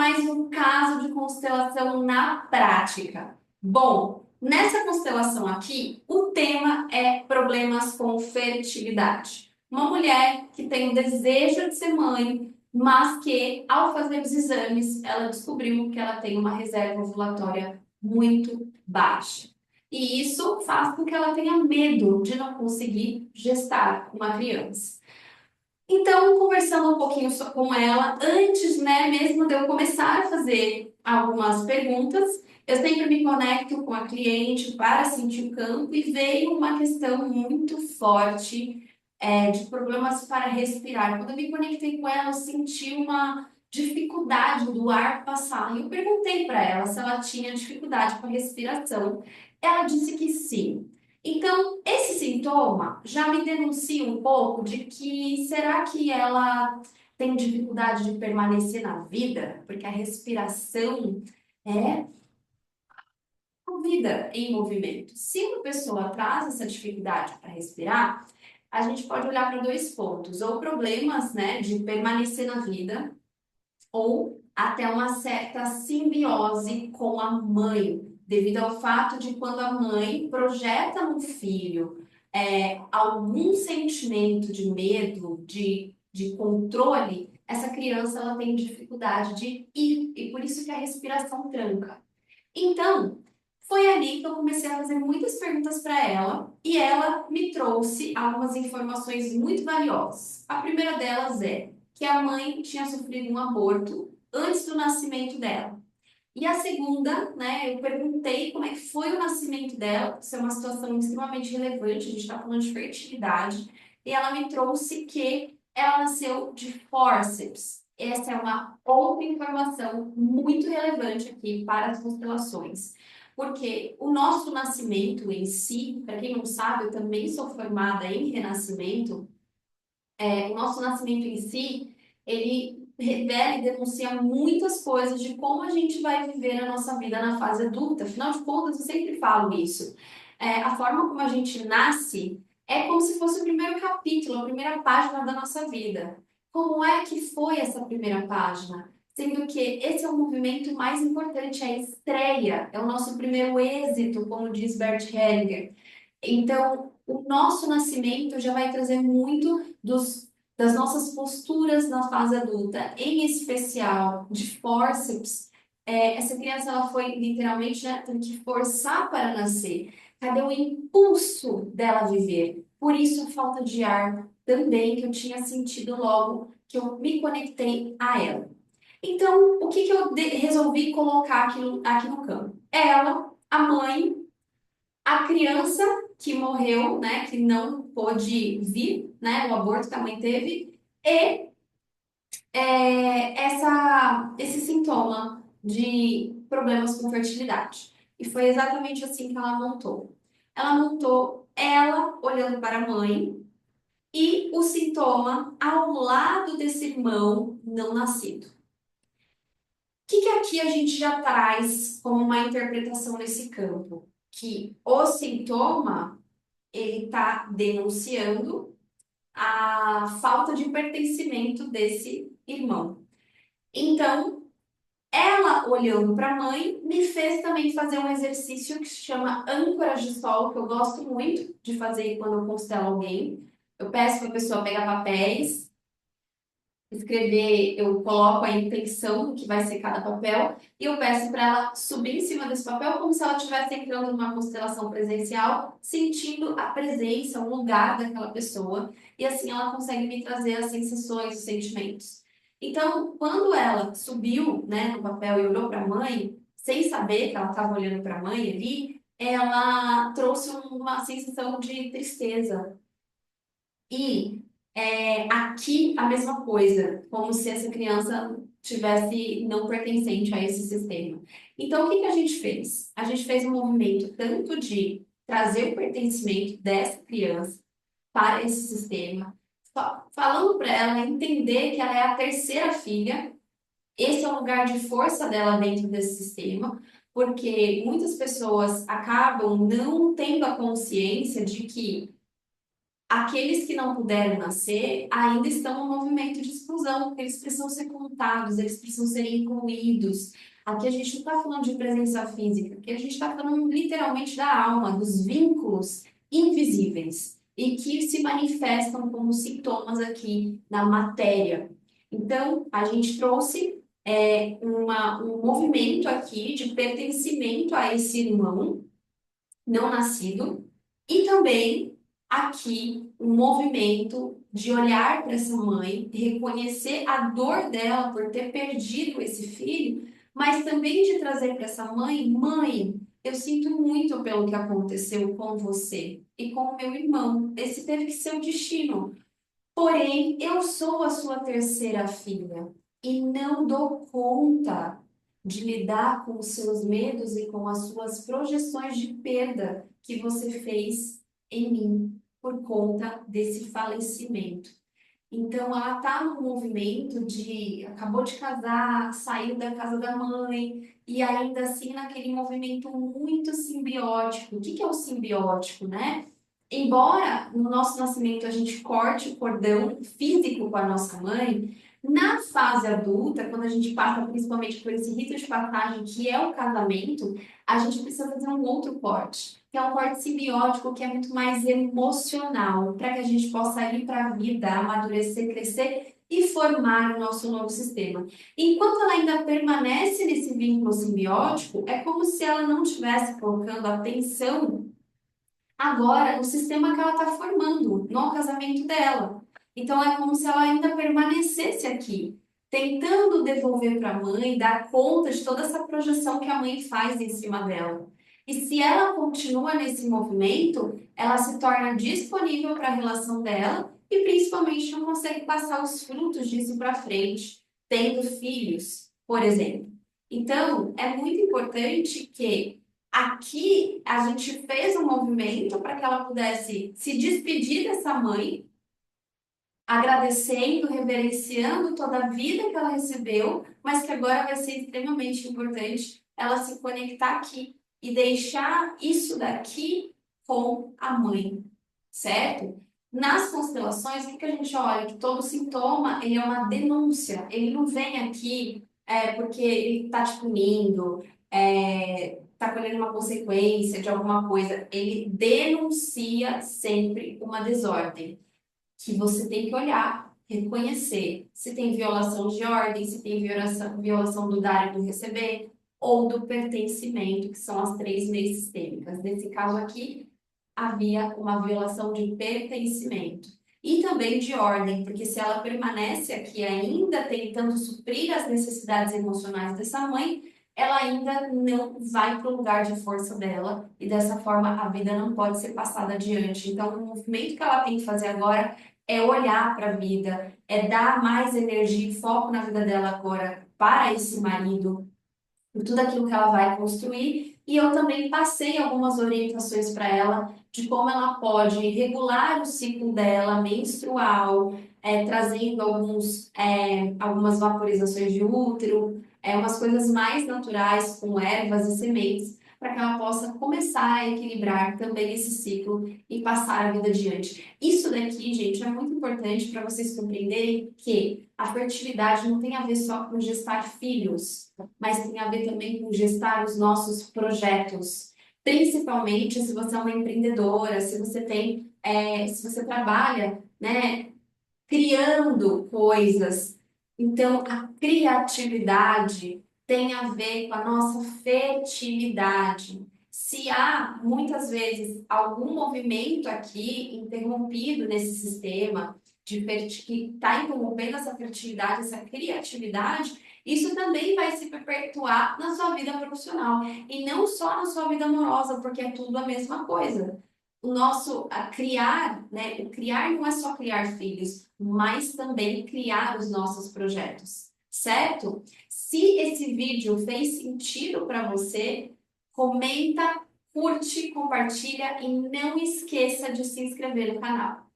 mais um caso de constelação na prática. Bom, nessa constelação aqui, o tema é problemas com fertilidade. Uma mulher que tem o desejo de ser mãe, mas que, ao fazer os exames, ela descobriu que ela tem uma reserva ovulatória muito baixa. E isso faz com que ela tenha medo de não conseguir gestar uma criança. Então, conversando um pouquinho com ela, antes, né, mesmo de eu começar a fazer algumas perguntas, eu sempre me conecto com a cliente para sentir o campo e veio uma questão muito forte, de problemas para respirar. Quando eu me conectei com ela, eu senti uma dificuldade do ar passar. E eu perguntei para ela se ela tinha dificuldade com a respiração. Ela disse que sim. Então, esse sintoma já me denuncia um pouco de que será que ela tem dificuldade de permanecer na vida? Porque a respiração é a vida em movimento. Se uma pessoa traz essa dificuldade para respirar, a gente pode olhar para dois pontos, ou problemas, né, de permanecer na vida, ou até uma certa simbiose com a mãe, devido ao fato de quando a mãe projeta no filho algum sentimento de medo, de controle, essa criança ela tem dificuldade de ir, e por isso que a respiração tranca. Então, foi ali que eu comecei a fazer muitas perguntas para ela e ela me trouxe algumas informações muito valiosas. A primeira delas é que a mãe tinha sofrido um aborto antes do nascimento dela. E a segunda, né, eu perguntei como é que foi o nascimento dela, isso é uma situação extremamente relevante, a gente está falando de fertilidade, e ela me trouxe que ela nasceu de fórceps. Essa é uma outra informação muito relevante aqui para as constelações. Porque o nosso nascimento em si, para quem não sabe, eu também sou formada em renascimento, o nosso nascimento em si, ele revela e denuncia muitas coisas de como a gente vai viver a nossa vida na fase adulta. Afinal de contas, eu sempre falo isso. A forma como a gente nasce é como se fosse o primeiro capítulo, a primeira página da nossa vida. Como é que foi essa primeira página? Sendo que esse é o movimento mais importante, é a estreia, é o nosso primeiro êxito, como diz Bert Hellinger. Então, o nosso nascimento já vai trazer muito das nossas posturas na fase adulta, em especial de fórceps. Essa criança ela foi literalmente, né, tendo que forçar para nascer. Cadê o impulso dela viver? Por isso a falta de ar também que eu tinha sentido logo que eu me conectei a ela. Então, o que que eu resolvi colocar aqui no campo? Ela, a mãe, a criança que morreu, né, que não pôde vir, né, o aborto que a mãe teve, e esse sintoma de problemas com fertilidade. E foi exatamente assim que ela montou. Ela montou ela olhando para a mãe e o sintoma ao lado desse irmão não nascido. O que aqui a gente já traz como uma interpretação nesse campo? Que o sintoma ele está denunciando a falta de pertencimento desse irmão. Então, ela olhando para a mãe me fez também fazer um exercício que se chama âncora de sol, que eu gosto muito de fazer quando eu constelo alguém. Eu peço para a pessoa pegar papéis, escrever, eu coloco a intenção do que vai ser cada papel e eu peço para ela subir em cima desse papel como se ela estivesse entrando numa constelação presencial, sentindo a presença, o lugar daquela pessoa e assim ela consegue me trazer as sensações, os sentimentos. Então, quando ela subiu, né, no papel e olhou para a mãe, sem saber que ela estava olhando para a mãe ali, ela trouxe uma sensação de tristeza, e aqui a mesma coisa, como se essa criança tivesse não pertencente a esse sistema. Então, o que que a gente fez? A gente fez um movimento tanto de trazer o pertencimento dessa criança para esse sistema, falando para ela entender que ela é a terceira filha, esse é o lugar de força dela dentro desse sistema, porque muitas pessoas acabam não tendo a consciência de que Aqueles que não puderam nascer ainda estão no movimento de exclusão, porque eles precisam ser contados, eles precisam ser incluídos. Aqui a gente não está falando de presença física, aqui a gente está falando literalmente da alma, dos vínculos invisíveis e que se manifestam como sintomas aqui na matéria. Então, a gente trouxe um movimento aqui de pertencimento a esse irmão não nascido e também aqui um movimento de olhar para essa mãe, reconhecer a dor dela por ter perdido esse filho, mas também de trazer para essa mãe, mãe, eu sinto muito pelo que aconteceu com você e com o meu irmão. Esse teve que ser o destino. Porém, eu sou a sua terceira filha e não dou conta de lidar com os seus medos e com as suas projeções de perda que você fez em mim por conta desse falecimento. Então, ela está no movimento de acabou de casar, saiu da casa da mãe e ainda assim naquele movimento muito simbiótico. O que que é o simbiótico, né? Embora no nosso nascimento a gente corte o cordão físico com a nossa mãe, na fase adulta, quando a gente passa principalmente por esse rito de passagem que é o casamento, a gente precisa fazer um outro corte, que é um corte simbiótico, que é muito mais emocional, para que a gente possa ir para a vida, amadurecer, crescer e formar o nosso novo sistema. Enquanto ela ainda permanece nesse vínculo simbiótico, é como se ela não estivesse colocando atenção agora no sistema que ela está formando, no casamento dela. Então é como se ela ainda permanecesse aqui, tentando devolver para a mãe, dar conta de toda essa projeção que a mãe faz em cima dela. E se ela continua nesse movimento, ela se torna disponível para a relação dela e principalmente não consegue passar os frutos disso para frente, tendo filhos, por exemplo. Então, é muito importante que aqui a gente fez um movimento para que ela pudesse se despedir dessa mãe, agradecendo, reverenciando toda a vida que ela recebeu, mas que agora vai ser extremamente importante ela se conectar aqui e deixar isso daqui com a mãe, certo? Nas constelações, o que que a gente olha? Que todo sintoma, ele é uma denúncia. Ele não vem aqui porque ele está te punindo, está colhendo uma consequência de alguma coisa. Ele denuncia sempre uma desordem que você tem que olhar, reconhecer se tem violação de ordem, se tem violação do dar e do receber, ou do pertencimento, que são as três leis sistêmicas. Nesse caso aqui, havia uma violação de pertencimento. E também de ordem, porque se ela permanece aqui ainda tentando suprir as necessidades emocionais dessa mãe, ela ainda não vai para o lugar de força dela e dessa forma a vida não pode ser passada adiante. Então, o movimento que ela tem que fazer agora é olhar para a vida, é dar mais energia e foco na vida dela agora para esse marido, por tudo aquilo que ela vai construir. E eu também passei algumas orientações para ela de como ela pode regular o ciclo dela menstrual, trazendo algumas vaporizações de útero, umas coisas mais naturais com ervas e sementes, para que ela possa começar a equilibrar também esse ciclo e passar a vida adiante. Isso daqui, gente, é muito importante para vocês compreenderem que a fertilidade não tem a ver só com gestar filhos, mas tem a ver também com gestar os nossos projetos. Principalmente se você é uma empreendedora, se você se você trabalha, né, criando coisas. Então, a criatividade tem a ver com a nossa fertilidade. Se há, muitas vezes, algum movimento aqui interrompido nesse sistema que está interrompendo essa fertilidade, essa criatividade, isso também vai se perpetuar na sua vida profissional. E não só na sua vida amorosa, porque é tudo a mesma coisa. O nosso criar, né? O criar não é só criar filhos, mas também criar os nossos projetos, certo? Se esse vídeo fez sentido para você, comenta, curte, compartilha e não esqueça de se inscrever no canal.